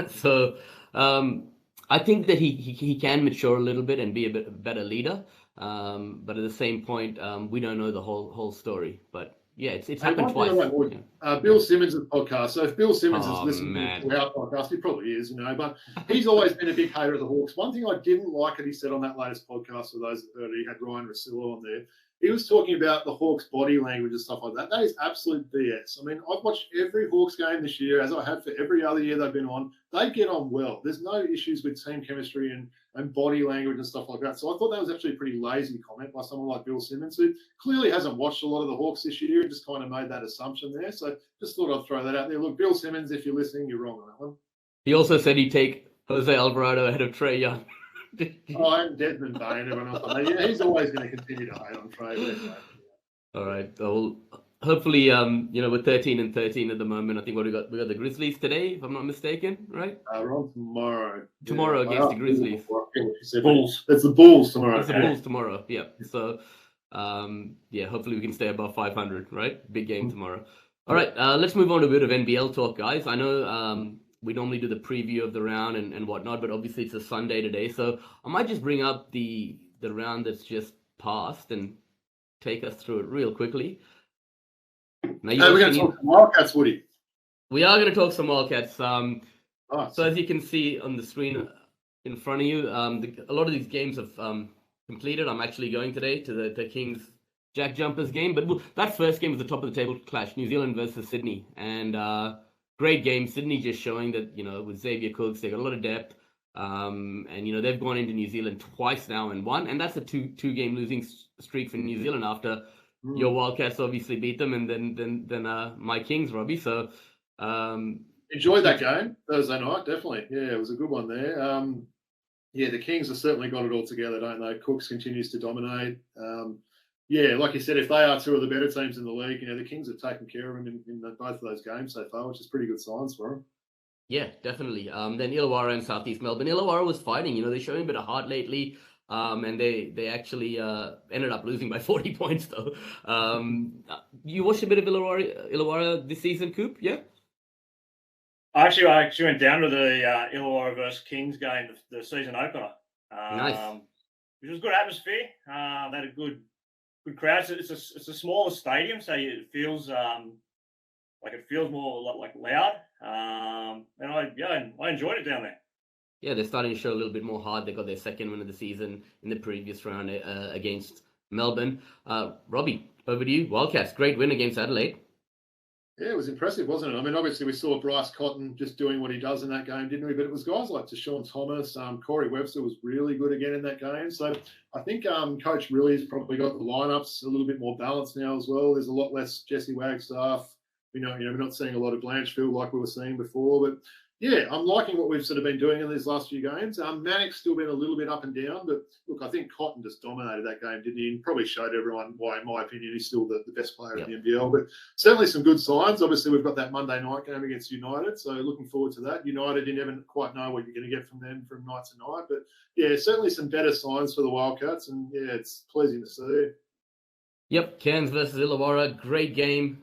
Speaker 1: So, I think that he can mature a little bit and be a bit better leader. But at the same point, we don't know the whole story. But yeah, it's happened twice.
Speaker 2: Bill Simmons' podcast. So if Bill Simmons is listening to our podcast, he probably is, but he's always been a big hater of the Hawks. One thing I didn't like that he said on that latest podcast, for those that heard it, he had Ryan Russillo on there. He was talking about the Hawks' body language and stuff like that. That is absolute BS. I mean, I've watched every Hawks game this year, as I have for every other year they've been on. They get on well. There's no issues with team chemistry and body language and stuff like that. So I thought that was actually a pretty lazy comment by someone like Bill Simmons, who clearly hasn't watched a lot of the Hawks this year and just kind of made that assumption there. So just thought I'd throw that out there. Look, Bill Simmons, if you're listening, you're wrong on that one.
Speaker 1: He also said he'd take Jose Alvarado ahead of Trae Young.
Speaker 2: And Desmond Bain, everyone else. Yeah, he's always going to continue to hate on Trae.
Speaker 1: All right. Well, hopefully, we're 13-13 at the moment. I think we got the Grizzlies today, if I'm not mistaken, right?
Speaker 2: We're on tomorrow.
Speaker 1: Tomorrow against the Grizzlies.
Speaker 2: Bulls. It's the Bulls tomorrow.
Speaker 1: It's the Bulls tomorrow. Yeah. So, hopefully we can stay above 500, right? Big game tomorrow. All right. Let's move on to a bit of NBL talk, guys. I know we normally do the preview of the round and whatnot, but obviously it's a Sunday today, so I might just bring up the round that's just passed and take us through it real quickly. Now,
Speaker 2: we're going to talk some Wildcats, Woody.
Speaker 1: We are going to talk some Wildcats.
Speaker 2: Nice.
Speaker 1: So as you can see on the screen in front of you, a lot of these games have completed. I'm actually going today to the Kings Jack Jumpers game, but that first game was the top of the table clash, New Zealand versus Sydney, and great game. Sydney just showing that, with Xavier Cooks, they got a lot of depth. And, they've gone into New Zealand twice now and won. And that's a two-game losing streak for New Zealand after your Wildcats obviously beat them and then my Kings, Robbie. So
Speaker 2: enjoyed that game Thursday night, definitely. Yeah, it was a good one there. The Kings have certainly got it all together, don't they? Cooks continues to dominate. Like you said, if they are two of the better teams in the league, the Kings have taken care of them in both of those games so far, which is pretty good signs for them.
Speaker 1: Yeah, definitely. Then Illawarra and Southeast Melbourne. Illawarra was fighting. They're showing a bit of heart lately, and they actually ended up losing by 40 points, though. You watched a bit of Illawarra this season, Coop? Yeah?
Speaker 3: I actually went down to the Illawarra versus Kings game, the season opener.
Speaker 1: Nice.
Speaker 3: Which was good atmosphere. They had a good crowd. It's a smaller stadium, so it feels more like loud. And I enjoyed it down there.
Speaker 1: Yeah, they're starting to show a little bit more heart. They got their second win of the season in the previous round against Melbourne. Robbie, over to you. Wildcats, great win against Adelaide.
Speaker 2: Yeah, it was impressive, wasn't it? I mean, obviously we saw Bryce Cotton just doing what he does in that game, didn't we? But it was guys like Deshaun Thomas, Corey Webster was really good again in that game. So I think Coach Riley's probably got the lineups a little bit more balanced now as well. There's a lot less Jesse Wagstaff. We're not seeing a lot of Blanchfield like we were seeing before. But yeah, I'm liking what we've sort of been doing in these last few games. Manic's still been a little bit up and down, but look, I think Cotton just dominated that game, didn't he? And probably showed everyone why, in my opinion, he's still the best player in the NBL. But certainly some good signs. Obviously, we've got that Monday night game against United, so looking forward to that. United, you never quite know what you're going to get from them from night to night. But yeah, certainly some better signs for the Wildcats, and yeah, it's pleasing to see.
Speaker 1: Yep, Cairns versus Illawarra, great game.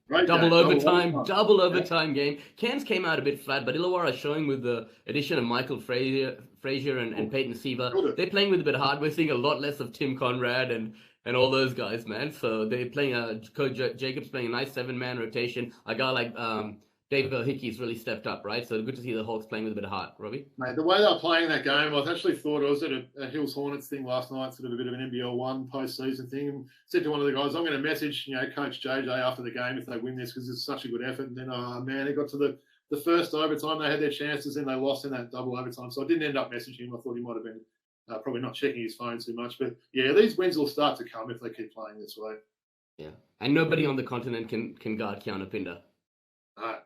Speaker 1: Double overtime game. Cairns came out a bit flat, but Illawarra showing with the addition of Michael Frazier and Peyton Siva, they're playing with a bit of heart. We're seeing a lot less of Tim Conrad and all those guys, man. So they're playing Coach Jacobs playing a nice 7-man rotation. A guy like Dave Hickey's really stepped up, right? So good to see the Hawks playing with a bit of heart. Robbie?
Speaker 2: Mate, the way they were playing that game, I actually thought I was at a Hills Hornets thing last night, sort of a bit of an NBL 1 postseason thing, and said to one of the guys, I'm going to message, Coach JJ after the game if they win this because it's such a good effort. And then, man, it got to the first overtime. They had their chances and they lost in that double overtime. So I didn't end up messaging him. I thought he might have been probably not checking his phone too much. But, yeah, these wins will start to come if they keep playing this way.
Speaker 1: Yeah, and nobody on the continent can guard Keanu Pinder.
Speaker 2: No.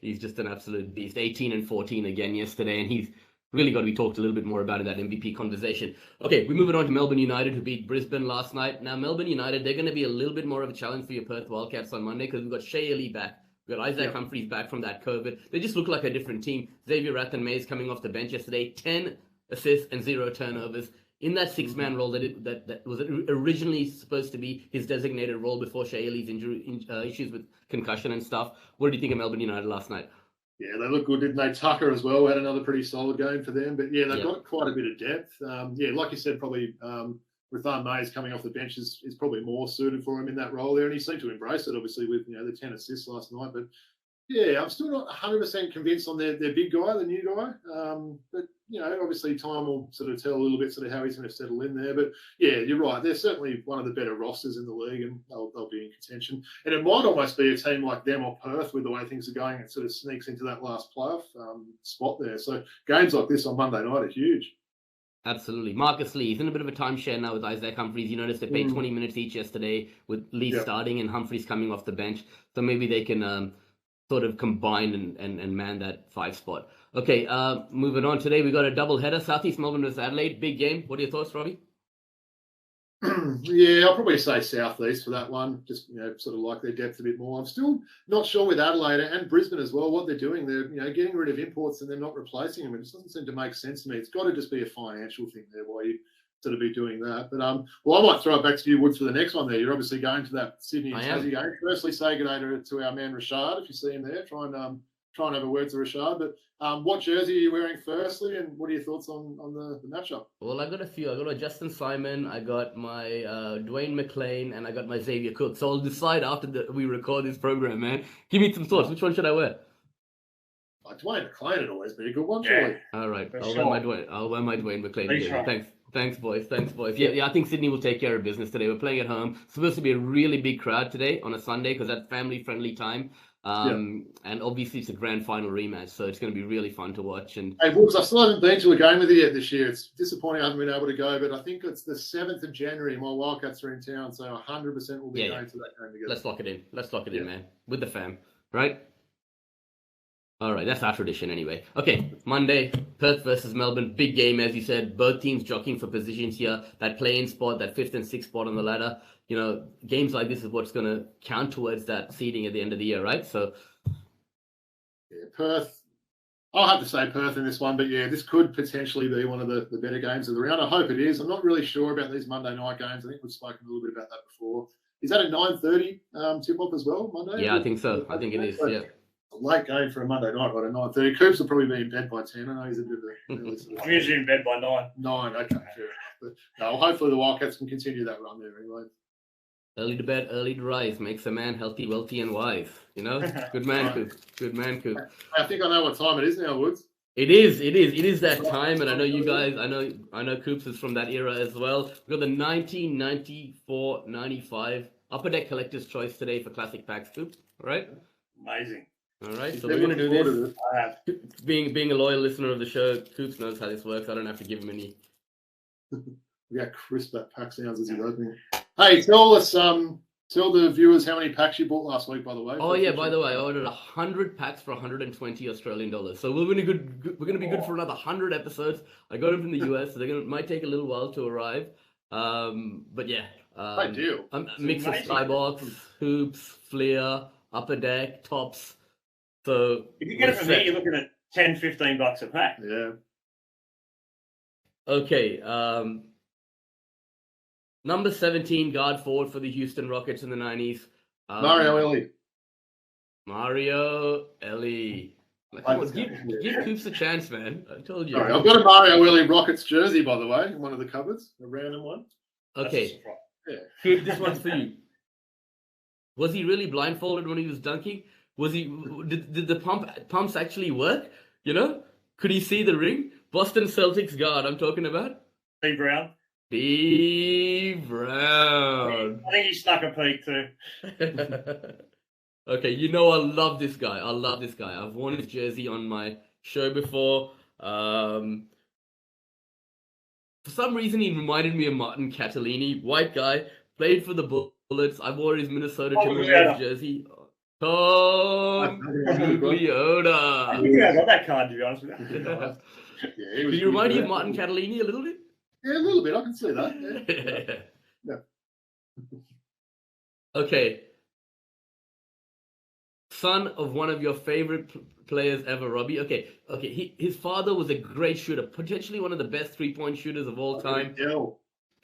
Speaker 1: He's just an absolute beast. 18 and 14 again yesterday, and he's really got to be talked a little bit more about in that MVP conversation. Okay, we're moving on to Melbourne United, who beat Brisbane last night. Now, Melbourne United, they're going to be a little bit more of a challenge for your Perth Wildcats on Monday because we've got Shea Ali back. We've got Isaac Humphries back from that COVID. They just look like a different team. Xavier Rathan-Mays coming off the bench yesterday, 10 assists and 0 turnovers. In that 6-man role that was originally supposed to be his designated role before Shea Ali's issues with concussion and stuff. What did you think of Melbourne United last night?
Speaker 2: Yeah, they look good, didn't they? Tucker as well had another pretty solid game for them. But yeah, they've got quite a bit of depth. Like you said, probably Rathan-Mays coming off the bench is probably more suited for him in that role there. And he seemed to embrace it, obviously, with the 10 assists last night. But yeah, I'm still not 100% convinced on their big guy, the new guy. But obviously time will sort of tell a little bit sort of how he's going to settle in there. But yeah, you're right. They're certainly one of the better rosters in the league, and they'll be in contention. And it might almost be a team like them or Perth with the way things are going. It sort of sneaks into that last playoff spot there. So games like this on Monday night are huge.
Speaker 1: Absolutely. Marcus Lee, he's in a bit of a timeshare now with Isaac Humphries. You noticed they played 20 minutes each yesterday with Lee starting and Humphries coming off the bench. So maybe they can sort of combine and man that 5 spot. Okay, moving on. Today we got a double header. Southeast Melbourne versus Adelaide. Big game. What are your thoughts, Robbie?
Speaker 2: Yeah, I'll probably say Southeast for that one. Just, sort of like their depth a bit more. I'm still not sure with Adelaide and Brisbane as well what they're doing. They're, getting rid of imports and they're not replacing them. It just doesn't seem to make sense to me. It's got to just be a financial thing there why you sort of be doing that. But I might throw it back to you, Woods, for the next one there. You're obviously going to that Sydney and Tassie game. Firstly, say good day to our man Rashad if you see him there. Try and have a word to Rashad. But what jersey are you wearing firstly, and what are your thoughts on the matchup?
Speaker 1: Well, I got a few. I got my Justin Simon, I got my Dwayne McLean, and I got my Xavier Cook. So I'll decide after we record this program, man. Give me some thoughts. Which one should I wear?
Speaker 2: Dwayne McLean would always be a good one, surely.
Speaker 1: All right. I'll wear my Dwayne McLean. Thanks, boys. Yeah, I think Sydney will take care of business today. We're playing at home. It's supposed to be a really big crowd today on a Sunday because that's family-friendly time. And obviously it's a grand final rematch, so it's going to be really fun to watch. And
Speaker 2: hey, Wolves, I still haven't been to a game with you yet this year. It's disappointing I haven't been able to go, but I think it's the 7th of January. My Wildcats are in town, so 100% will be going to that game together.
Speaker 1: Let's lock it in, man, with the fam, right? All right, that's our tradition anyway. Okay, Monday, Perth versus Melbourne. Big game, as you said. Both teams jockeying for positions here. That play-in spot, that 5th and 6th spot on the ladder. Games like this is what's going to count towards that seeding at the end of the year, right? So,
Speaker 2: yeah, Perth. I'll have to say Perth in this one, but yeah, this could potentially be one of the better games of the round. I hope it is. I'm not really sure about these Monday night games. I think we've spoken a little bit about that before. Is that a 9:30 tip-off as well, Monday?
Speaker 1: Yeah, I think so. I think it is, yeah.
Speaker 2: A late game for a Monday night, right, at 9:30. Coops will probably be in bed by 10. I know he's a bit of
Speaker 3: I'm usually in bed by 9.
Speaker 2: 9, okay, fair. But no, hopefully the Wildcats can continue that run there anyway.
Speaker 1: Early to bed, early to rise makes a man healthy, wealthy, and wise. Good man, Coop. Good man, Coop.
Speaker 2: I think I know what time it is now, Woods.
Speaker 1: It is that time, and I know you guys. I know Coops is from that era as well. We got the 1994-95 Upper Deck Collector's Choice today for Classic Packs, Coops. All right.
Speaker 3: Amazing.
Speaker 1: All right. So we're gonna do this. Being a loyal listener of the show, Coops knows how this works. I don't have to give him any.
Speaker 2: We got crisp that pack sounds as he's opening. Hey, tell the viewers how many packs you bought last week, by the way.
Speaker 1: Oh yeah, by the way, I ordered 100 packs for 120 Australian dollars. So we're gonna be good for another 100 episodes. I got them from the US, so might take a little while to arrive. But yeah,
Speaker 2: great deal.
Speaker 1: A mix of Skybox, Hoops, Flair, Upper Deck, Tops. So
Speaker 3: if you get it from here, you're looking at $10-15 a pack.
Speaker 2: Yeah.
Speaker 1: Okay. Number 17, guard forward for the Houston Rockets in the 90s.
Speaker 2: Mario Ellie.
Speaker 1: Mario Ellie. Give Coops a chance, man. I told you.
Speaker 2: Sorry, I've got a Mario Ellie Rockets jersey, by the way, in one of the cupboards. A random one.
Speaker 1: Okay.
Speaker 2: Yeah.
Speaker 1: Coop, this one's for you. Was he really blindfolded when he was dunking? Did the pumps actually work? You know? Could he see the ring? Boston Celtics guard I'm talking about.
Speaker 3: Steve Brown.
Speaker 1: Steve Brown.
Speaker 3: I think he stuck a peek too.
Speaker 1: Okay, you know I love this guy. I've worn his jersey on my show before. For some reason, he reminded me of Martin Catalini. White guy, played for the Bullets. I wore his Minnesota Timberwolves jersey. Tom Gugliotta.
Speaker 3: I think I got that card, to be honest with you.
Speaker 2: Yeah,
Speaker 1: Do you remind you of Martin Catalini a little bit?
Speaker 2: Yeah, a little bit. I can see that. Yeah.
Speaker 1: Okay. Son of one of your favorite players ever, Robbie. Okay. His father was a great shooter, potentially one of the best 3-point shooters of all time.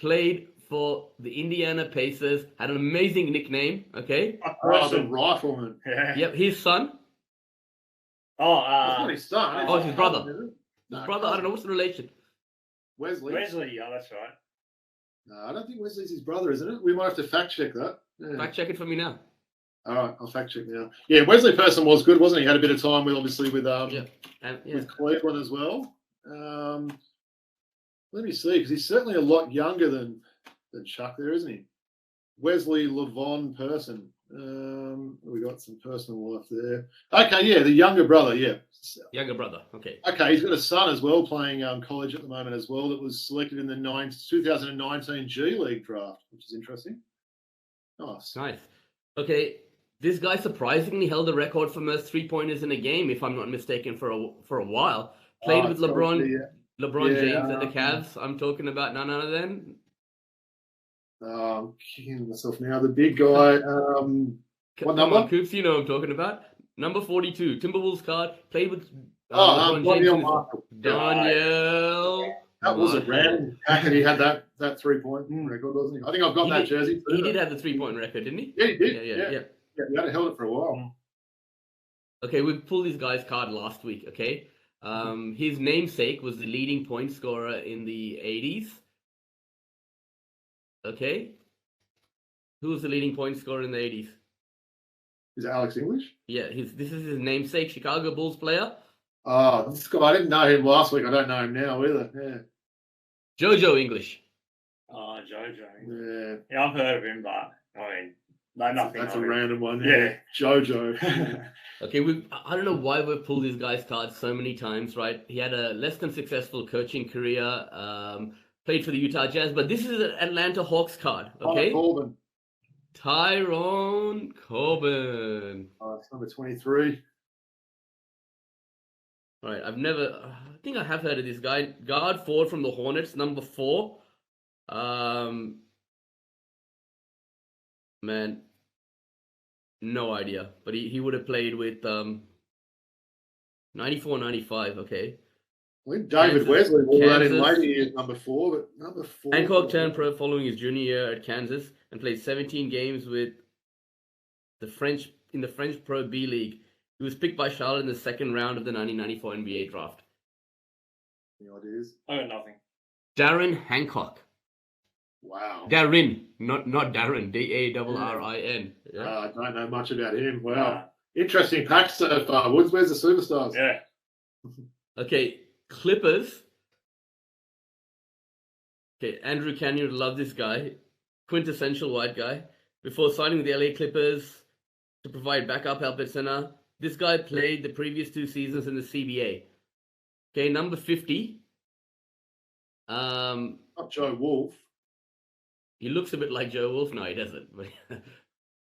Speaker 1: Played for the Indiana Pacers. Had an amazing nickname. Okay.
Speaker 2: The Rifleman.
Speaker 3: Yeah.
Speaker 1: Yep. His son.
Speaker 2: That's not his son.
Speaker 1: Oh, it's his brother. His brother. I don't know what's the relation.
Speaker 2: Wesley.
Speaker 3: Yeah, that's right.
Speaker 2: No, I don't think Wesley's his brother, isn't it? We might have to fact check that. Yeah.
Speaker 1: Fact check it for me now.
Speaker 2: All right, I'll fact check now. Yeah, Wesley Person was good, wasn't he? Had a bit of time with with Cleveland as well. Let me see, because he's certainly a lot younger than Chuck there, isn't he? Wesley Levon Person. We got some personal life there. Okay, yeah, the younger brother, yeah.
Speaker 1: Younger brother, okay.
Speaker 2: Okay, he's got a son as well playing college at the moment as well that was selected in the 2019 G League draft, which is interesting. Nice.
Speaker 1: Okay, this guy surprisingly held the record for most 3-pointers in a game, if I'm not mistaken, for a while. Played with LeBron James at the Cavs. I'm talking about none other than...
Speaker 2: I'm kicking myself now. The big guy. What number?
Speaker 1: On, Coops, you know what I'm talking about. Number 42, Timberwolves card. Played with LeBron James. Daniel.
Speaker 2: That was a random pack, and he had that 3-point record, wasn't he? I think I've got that jersey.
Speaker 1: He did have the 3-point record, didn't he?
Speaker 2: Yeah, he did.
Speaker 1: Yeah.
Speaker 2: He had held it for a while.
Speaker 1: Okay, we pulled this guy's card last week, okay? His namesake was the leading point scorer in the 80s. Okay. Who was the leading point scorer in the 80s?
Speaker 2: Is it Alex English?
Speaker 1: Yeah, this is his namesake, Chicago Bulls player.
Speaker 2: Oh, this guy, I didn't know him last week. I don't know him now either. Yeah.
Speaker 1: JoJo English.
Speaker 3: Oh, JoJo.
Speaker 2: Yeah.
Speaker 3: I've heard of him, but I mean, no, nothing.
Speaker 2: That's a random one.
Speaker 3: Yeah.
Speaker 2: JoJo.
Speaker 1: Okay, I don't know why we've pulled this guy's card so many times, right? He had a less than successful coaching career. Played for the Utah Jazz, but this is an Atlanta Hawks card, okay? Tyrone Corbin.
Speaker 2: Oh, it's number 23.
Speaker 1: All right, I think I have heard of this guy. Guard forward from the Hornets, number 4. Man, no idea. But he would have played with 94, 95, okay.
Speaker 2: I think David Wesley wore that in later years, number 4, but number 4.
Speaker 1: Hancock turned pro following his junior year at Kansas and played 17 games with the French Pro B League. He was picked by Charlotte in the second round of the 1994 NBA draft.
Speaker 2: Any ideas?
Speaker 3: I got nothing.
Speaker 1: Darren Hancock.
Speaker 2: Wow.
Speaker 1: Darren, not Darren. Darrin. Yeah.
Speaker 2: I don't know much about him. Wow. Interesting pack so far. Where's the superstars?
Speaker 3: Yeah.
Speaker 1: Okay, Clippers. Okay, Andrew Canyon would love this guy. Quintessential white guy. Before signing with the LA Clippers to provide backup help at center, this guy played the previous 2 seasons in the CBA. Okay, number 50.
Speaker 2: Not Joe Wolf.
Speaker 1: He looks a bit like Joe Wolf. No, he doesn't.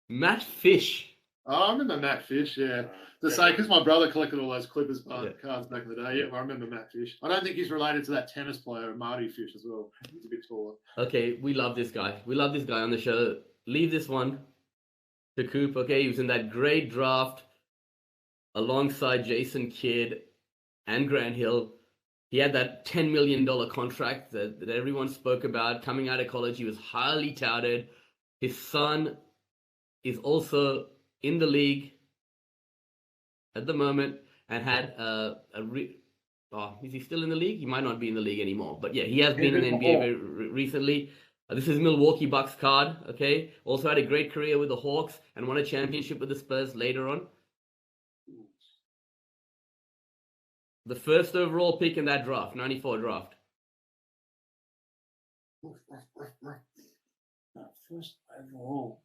Speaker 1: Matt Fish.
Speaker 2: Oh, I remember Matt Fish, yeah. To say, because my brother collected all those Clippers cards back in the day. Yeah, I remember Matt Fish. I don't think he's related to that tennis player, Marty Fish, as well. He's a bit taller.
Speaker 1: Okay, we love this guy. We love this guy on the show. Leave this one to Coop. Okay, he was in that great draft alongside Jason Kidd and Grant Hill. He had that $10 million contract that everyone spoke about. Coming out of college, he was highly touted. His son is also in the league at the moment and had is he still in the league? He might not be in the league anymore. But yeah, he has been in the NBA very recently. This is Milwaukee Bucks card, okay? Also had a great career with the Hawks and won a championship with the Spurs later on. The first overall pick in that draft, 94 draft.
Speaker 3: First overall,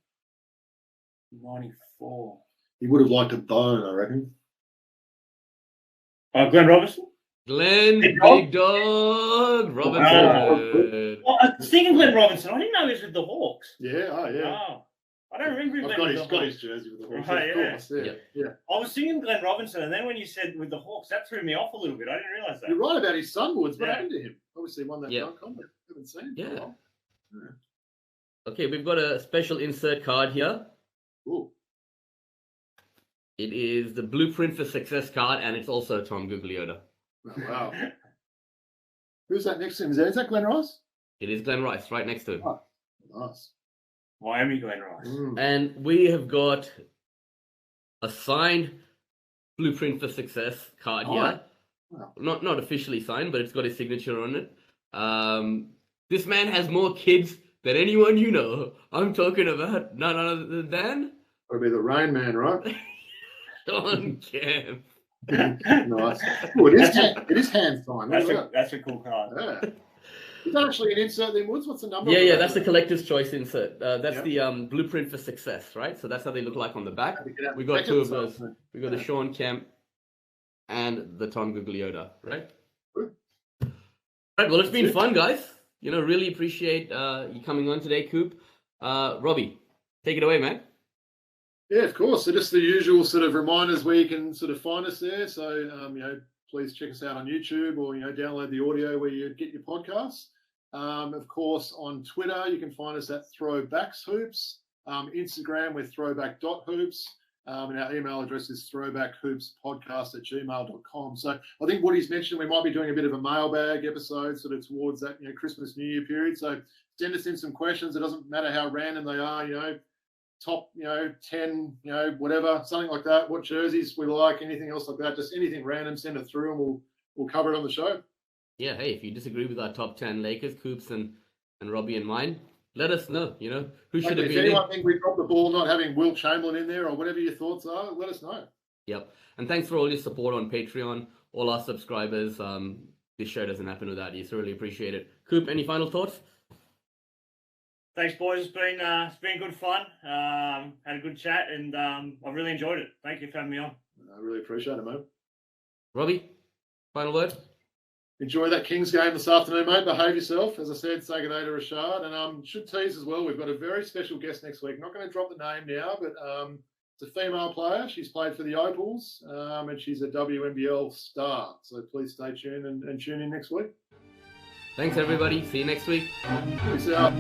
Speaker 3: 94.
Speaker 2: He would have liked a bone, I reckon.
Speaker 3: Glen Robinson?
Speaker 1: Glen, Big Dog Robinson.
Speaker 3: Well, I was thinking Glen Robinson. I didn't know he was with the Hawks.
Speaker 2: Yeah,
Speaker 3: Oh, I don't remember him.
Speaker 2: I've got his jersey with the Hawks.
Speaker 3: Right,
Speaker 2: Of course, yeah.
Speaker 3: I was thinking Glen Robinson, and then when you said with the Hawks, that threw me off a little bit. I didn't realise that.
Speaker 2: You're right about his son, Woods. What happened to him? Obviously, won that dunk contest. Haven't seen him.
Speaker 1: Yeah. Okay, we've got a special insert card here.
Speaker 2: Ooh.
Speaker 1: It is the Blueprint for Success card, and it's also Tom Gugliotta.
Speaker 2: Oh, wow. Who's that next to him? Is that Glenn Rice?
Speaker 1: It is Glen Rice, right next to him.
Speaker 2: Oh, nice.
Speaker 3: Miami Glen Rice.
Speaker 1: And we have got a signed Blueprint for Success card here.
Speaker 2: Wow.
Speaker 1: Not officially signed, but it's got his signature on it. This man has more kids than anyone you know. I'm talking about none other than...
Speaker 2: That'll be the Rain Man, right?
Speaker 1: Sean Kemp.
Speaker 2: Nice. Oh, it is hand signed.
Speaker 3: That's a cool card.
Speaker 2: Yeah. Is that actually an insert then, Woods? What's the number?
Speaker 1: Yeah, that's the collector's choice insert. That's the Blueprint for Success, right? So that's how they look like on the back. We got 2 of those. We got the Sean Kemp and the Tom Gugliotta, right?
Speaker 2: Good.
Speaker 1: Right. Well, it's been fun, guys. Really appreciate you coming on today, Coop. Robbie, take it away, man.
Speaker 2: Yeah, of course. So just the usual sort of reminders where you can sort of find us there. So, please check us out on YouTube or, download the audio where you get your podcasts. Of course, on Twitter, you can find us at Throwback Hoops. Instagram, we're throwback.hoops. And our email address is throwbackhoopspodcast@gmail.com. So I think what he's mentioned, we might be doing a bit of a mailbag episode sort of towards that, Christmas, New Year period. So send us in some questions. It doesn't matter how random they are, top, 10, whatever, something like that. What jerseys we like, anything else like that. Just anything random, send it through and we'll cover it on the show.
Speaker 1: Yeah, hey, if you disagree with our top 10 Lakers, Coops and Robbie and mine, let us know, who should have been.
Speaker 2: If anyone think we dropped the ball not having Will Chamberlain in there or whatever your thoughts are, let us know.
Speaker 1: Yep. And thanks for all your support on Patreon, all our subscribers. This show doesn't happen without you, so really appreciate it. Coop, any final thoughts?
Speaker 3: Thanks, boys. It's been good fun. Had a good chat, and I really enjoyed it. Thank you for having me on.
Speaker 2: I really appreciate it, mate.
Speaker 1: Robbie, final word?
Speaker 2: Enjoy that Kings game this afternoon, mate. Behave yourself. As I said, say good day to Rashad. And should tease as well, we've got a very special guest next week. Not going to drop the name now, but it's a female player. She's played for the Opals, and she's a WNBL star. So please stay tuned and tune in next week.
Speaker 1: Thanks, everybody. See you next week.
Speaker 2: Peace out.